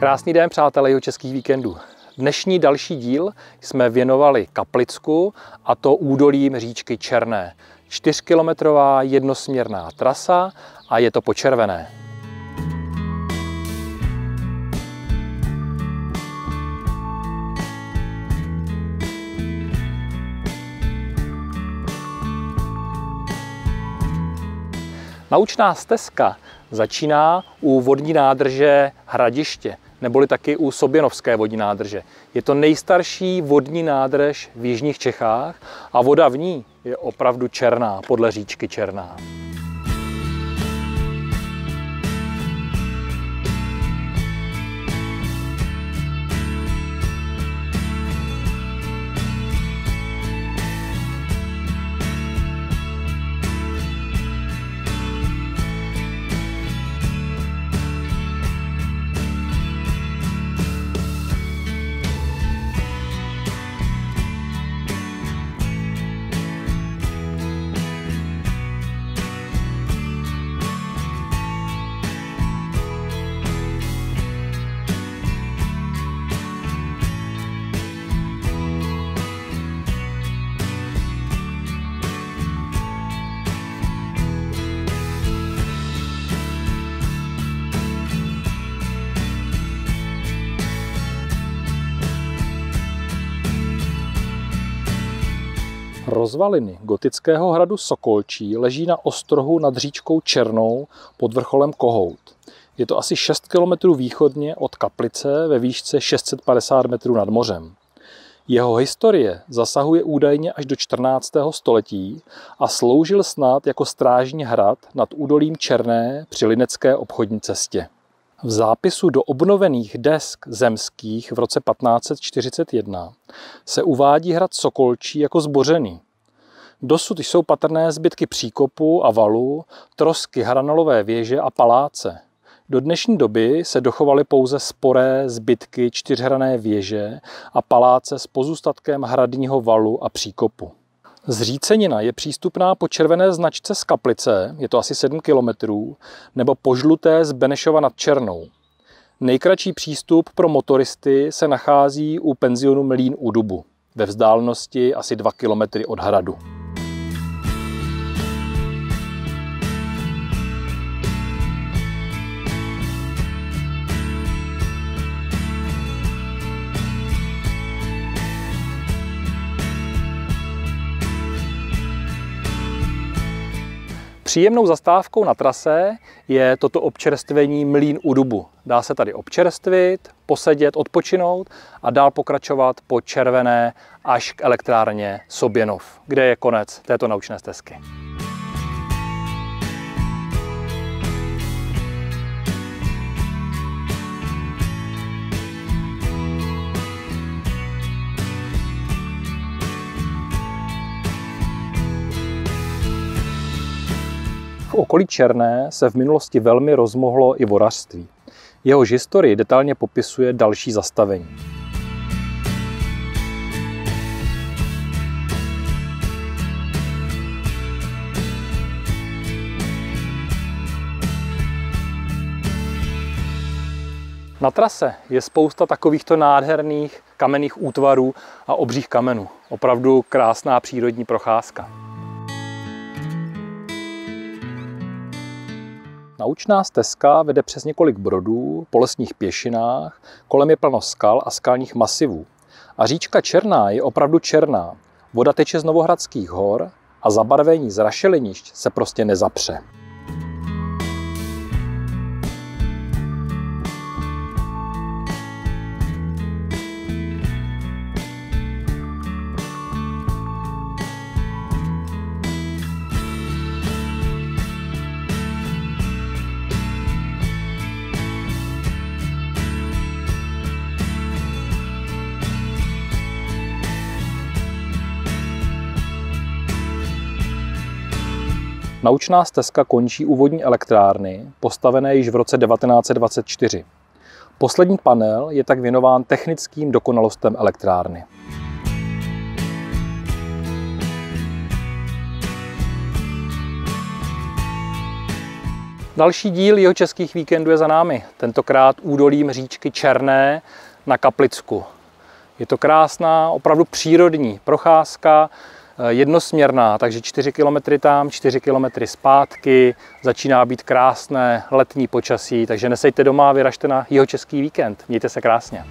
Krásný den, přátelé Jihočeských víkendů. Dnešní další díl jsme věnovali Kaplicku, a to údolím říčky Černé. 4kilometrová jednosměrná trasa a je to po červené. Naučná stezka začíná u vodní nádrže Hradiště, neboli taky u Soběnovské vodní nádrže. Je to nejstarší vodní nádrž v jižních Čechách a voda v ní je opravdu černá, podle říčky Černá. Rozvaliny gotického hradu Sokolčí leží na ostrohu nad říčkou Černou pod vrcholem Kohout. Je to asi 6 km východně od Kaplice ve výšce 650 metrů nad mořem. Jeho historie zasahuje údajně až do 14. století a sloužil snad jako strážní hrad nad údolím Černé při Linecké obchodní cestě. V zápisu do obnovených desk zemských v roce 1541 se uvádí hrad Sokolčí jako zbořený. Dosud jsou patrné zbytky příkopu a valu, trosky hranolové věže a paláce. Do dnešní doby se dochovaly pouze sporé zbytky čtyřhranné věže a paláce s pozůstatkem hradního valu a příkopu. Zřícenina je přístupná po červené značce z Kaplice, je to asi 7 kilometrů, nebo po žluté z Benešova nad Černou. Nejkratší přístup pro motoristy se nachází u penzionu Mlýn u Dubu, ve vzdálenosti asi 2 kilometry od hradu. Příjemnou zastávkou na trase je toto občerstvení Mlýn u Dubu. Dá se tady občerstvit, posedět, odpočinout a dál pokračovat po červené až k elektrárně Soběnov, kde je konec této naučné stezky. V okolí Černé se v minulosti velmi rozmohlo i vodařství. Jehož historii detailně popisuje další zastavení. Na trase je spousta takovýchto nádherných kamenných útvarů a obřích kamenů. Opravdu krásná přírodní procházka. Naučná stezka vede přes několik brodů, po lesních pěšinách, kolem je plno skal a skalních masivů. A říčka Černá je opravdu černá. Voda teče z Novohradských hor a zabarvení z rašelinišť se prostě nezapře. Naučná stezka končí u vodní elektrárny, postavené již v roce 1924. Poslední panel je tak věnován technickým dokonalostem elektrárny. Další díl jihočeských víkendů je za námi, tentokrát údolím říčky Černé na Kaplicku. Je to krásná, opravdu přírodní procházka, jednosměrná, takže 4 km tam, 4 km zpátky, začíná být krásné letní počasí, takže neseďte doma a vyražte na jihočeský víkend. Mějte se krásně.